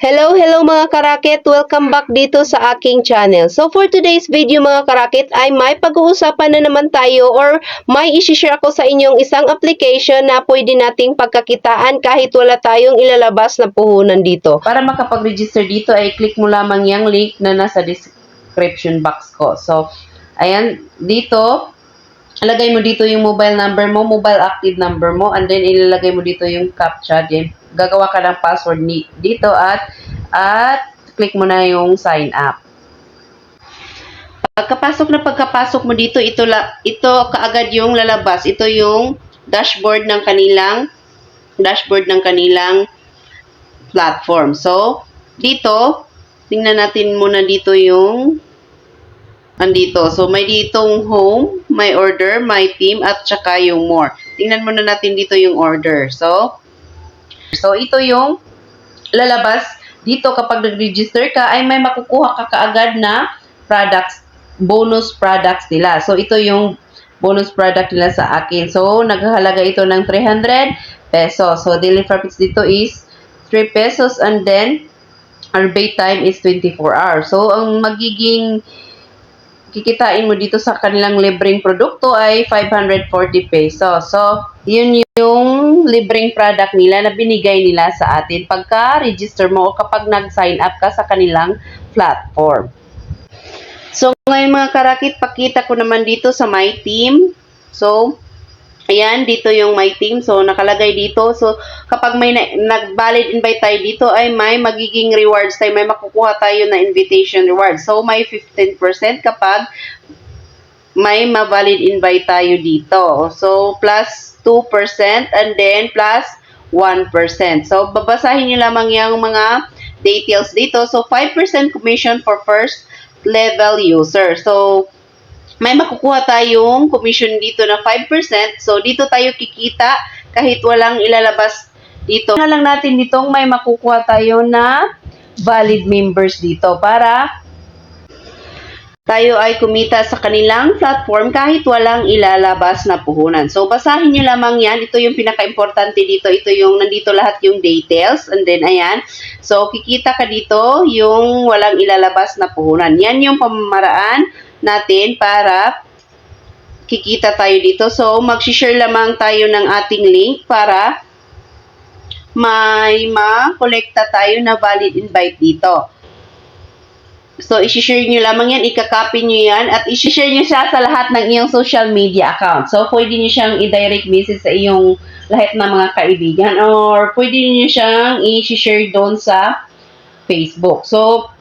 Hello mga karakit! Welcome back dito sa aking channel. So for today's video mga karakit ay may pag-uusapan na naman tayo or may isi-share ako sa inyong isang application na pwede nating pagkakitaan kahit wala tayong ilalabas na puhunan dito. Para makapag-register dito ay click mo lamang yung link na nasa description box ko. So ayan, dito ilagay mo dito yung mobile number mo, mobile active number mo, and then ilalagay mo dito yung CAPTCHA. Then, gagawa ka ng password dito at click mo na yung sign up. Pagkapasok mo dito, ito kaagad yung lalabas. Ito yung dashboard ng kanilang platform. So, dito, tingnan natin muna dito yung andito. So, may ditong home, may order, may team, at saka yung more. Tingnan muna natin dito yung order. So ito yung lalabas dito kapag nag-register ka ay may makukuha ka kaagad na products, bonus products nila. So, ito yung bonus product nila sa akin. So, naghahalaga ito ng 300 pesos. So, daily profits dito is 3 pesos and then our pay time is 24 hours. So, ang magiging kikitain mo dito sa kanilang libreng produkto ay 540 pesos. So, yun yung libreng product nila na binigay nila sa atin pagka-register mo o kapag nag-sign up ka sa kanilang platform. So, ngayon mga karakit, pakita ko naman dito sa My Team. So, ayan, dito yung My Team. So, nakalagay dito. So, kapag may nag-valid invite tayo dito, ay may magiging rewards tayo. May makukuha tayo na invitation reward. So, may 15% kapag may ma-valid invite tayo dito. So, plus 2% and then plus 1%. So, babasahin nyo lamang yung mga details dito. So, 5% commission for first level user. So, may makukuha tayong commission dito na 5%. So, dito tayo kikita kahit walang ilalabas dito. Na lang natin ditong may makukuha tayo na valid members dito para tayo ay kumita sa kanilang platform kahit walang ilalabas na puhunan. So, basahin nyo lamang yan. Ito yung pinaka-importante dito. Ito yung nandito lahat yung details. And then, ayan. So, kikita ka dito yung walang ilalabas na puhunan. Yan yung pamamaraan natin para kikita tayo dito. So, mag-share lamang tayo ng ating link para may ma-collecta tayo na valid invite dito. So, isi-share nyo lamang yan, ikakopy nyo yan, at isi-share nyo siya sa lahat ng iyong social media account. So, pwede nyo siyang i-direct message sa iyong lahat ng mga kaibigan, or pwede nyo siyang i-share doon sa Facebook. So,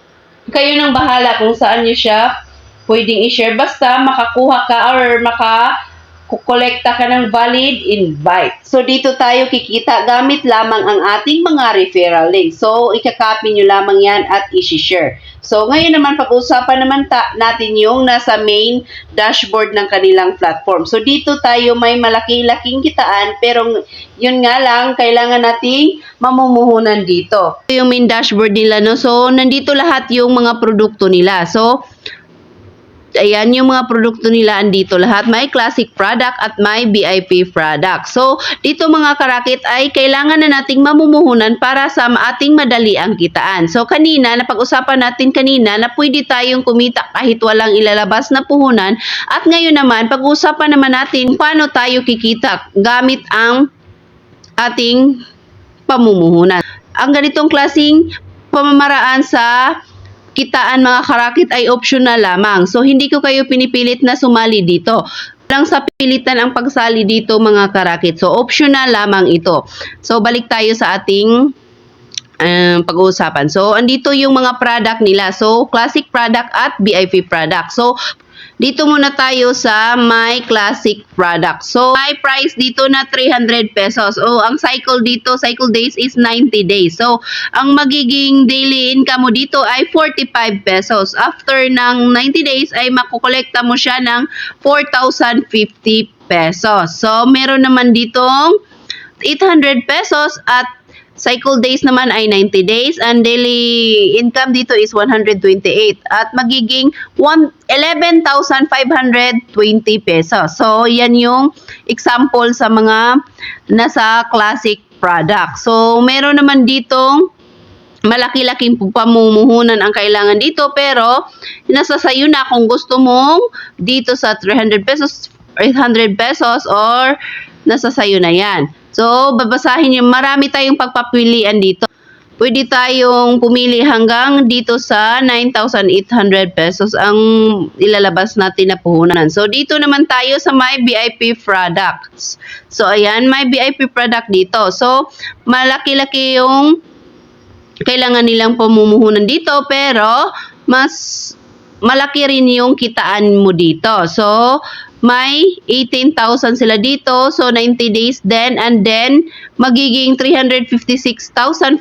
kayo nang bahala kung saan nyo siya pwedeng i-share. Basta makakuha ka or makakolekta ka ng valid invite. So, dito tayo kikita gamit lamang ang ating mga referral link. So, ikakopy nyo lamang yan at i-share. So, ngayon naman, pag-usapan naman natin yung nasa main dashboard ng kanilang platform. So, dito tayo may malaki-laking kitaan, pero yun nga lang, kailangan nating mamumuhunan dito. Ito yung main dashboard nila, no? So, nandito lahat yung mga produkto nila. So, ayan yung mga produkto nila andito lahat. May classic product at may VIP product. So, dito mga karakit ay kailangan na nating mamumuhunan para sa ating madali ang kitaan. So, kanina, napag-usapan natin kanina na pwede tayong kumita kahit walang ilalabas na puhunan. At ngayon naman, pag-usapan naman natin paano tayo kikita gamit ang ating pamumuhunan. Ang ganitong klaseng pamamaraan sa kitaan mga karakit ay optional lamang. So, hindi ko kayo pinipilit na sumali dito. Walang sa pilitan ang pagsali dito mga karakit. So, optional lamang ito. So, balik tayo sa ating pag-uusapan. So, andito yung mga product nila. So, classic product at VIP product. So, dito muna tayo sa my classic product. So, may price dito na 300 pesos. O, ang cycle dito, cycle days is 90 days. So, ang magiging daily income mo dito ay 45 pesos. After ng 90 days ay makukolekta mo siya ng 4,050 pesos. So, meron naman ditong 800 pesos at cycle days naman ay 90 days and daily income dito is 128 at magiging 11,520 pesos. So, yan yung example sa mga nasa classic product. So, meron naman ditong malaki-laking pamumuhunan ang kailangan dito, pero nasa sayo na kung gusto mong dito sa 300 pesos, 800 pesos, or nasa sayo na yan. So, babasahin yung marami tayong pagpapilian dito. Pwede tayong pumili hanggang dito sa 9,800 pesos ang ilalabas natin na puhunan. So, dito naman tayo sa My VIP products. So, ayan, My VIP product dito. So, malaki-laki yung kailangan nilang pamumuhunan dito, pero mas malaki rin yung kitaan mo dito. So, may 18,000 sila dito. So, 90 days then, and then, magiging 356,400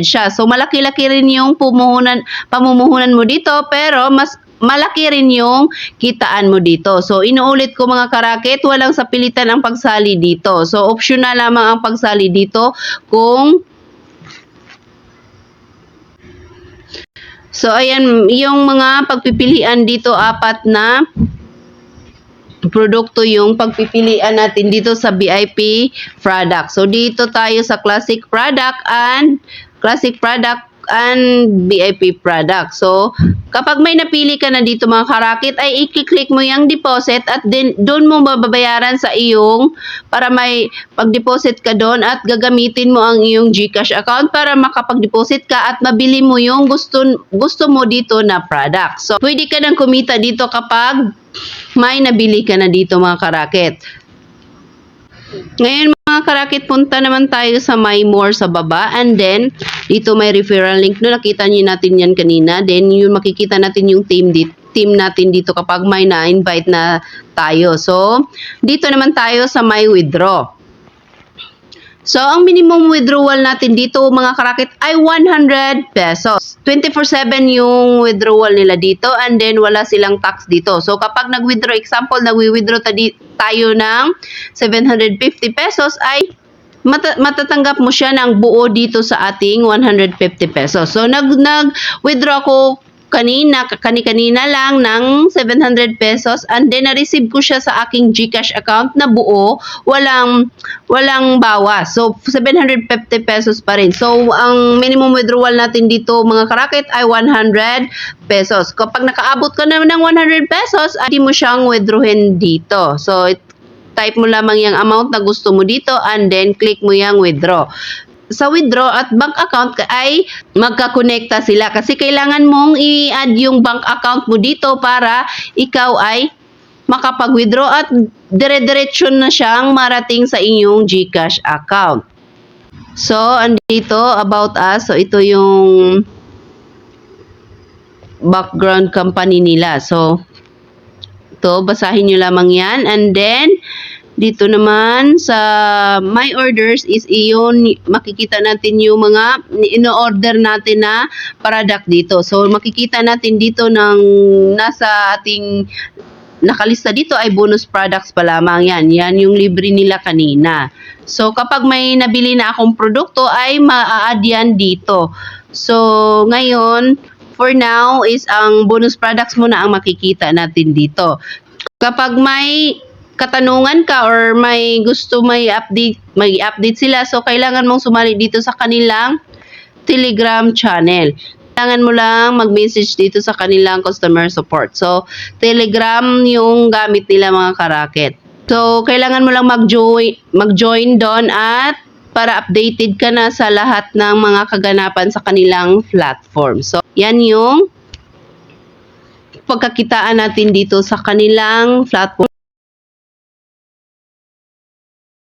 siya. So, malaki-laki rin yung pamumuhunan mo dito, pero mas malaki rin yung kitaan mo dito. So, inuulit ko mga karakit, walang sapilitan ang pagsali dito. So, optional lamang ang pagsali dito kung so, ayan, yung mga pagpipilian dito, 4 na produkto yung pagpipilian natin dito sa VIP product. So, dito tayo sa classic product and VIP product. So, kapag may napili ka na dito mga karakit, ay i-click mo yung deposit at doon mo mababayaran sa iyong para may pag-deposit ka doon at gagamitin mo ang iyong GCash account para makapag-deposit ka at mabili mo yung gusto mo dito na product. So, pwede ka nang kumita dito kapag may nabili ka na dito mga karakit. Ngayon mga karakit, punta naman tayo sa My More sa baba, and then dito may referral link. No, nakita niyo natin yan kanina. Then yun, makikita natin yung team natin dito kapag may na-invite na tayo. So, dito naman tayo sa My Withdraw. So, ang minimum withdrawal natin dito mga karakit ay 100 pesos. 24/7 yung withdrawal nila dito, and then wala silang tax dito. So, kapag nag-withdraw, example, nag-withdraw tayo ng 750 pesos ay matatanggap mo siya ng buo dito sa ating 150 pesos. So, nag-withdraw ko kanina lang ng 700 pesos, and then na-receive ko siya sa aking GCash account na buo, walang bawas. So, 750 pesos pa rin. So, ang minimum withdrawal natin dito mga karakit ay 100 pesos. Kapag nakaabot ka na ng 100 pesos, ay hindi mo siyang withdrawin dito. So, type mo lamang yung amount na gusto mo dito, and then click mo yung withdraw. Sa withdraw at bank account ay magkakonekta sila kasi kailangan mong i-add yung bank account mo dito para ikaw ay makapag-withdraw at dire-diretso na siyang marating sa inyong GCash account. So, andito about us. So, ito yung background company nila. So, ito, basahin nyo lamang yan, and then dito naman sa My Orders is iyon, makikita natin yung mga ino-order natin na product dito. So, makikita natin dito ng nasa ating nakalista dito ay bonus products pa lamang yan. Yan yung libre nila kanina. So, kapag may nabili na akong produkto ay ma-add yan dito. So, ngayon, for now is ang bonus products muna ang makikita natin dito. Kapag may katanungan ka or may gusto may update sila, so kailangan mong sumali dito sa kanilang Telegram channel. Kailangan mo lang mag-message dito sa kanilang customer support. So, Telegram yung gamit nila mga karakit. So, kailangan mo lang mag-join doon at para updated ka na sa lahat ng mga kaganapan sa kanilang platform. So, yan yung pagkakitaan natin dito sa kanilang platform.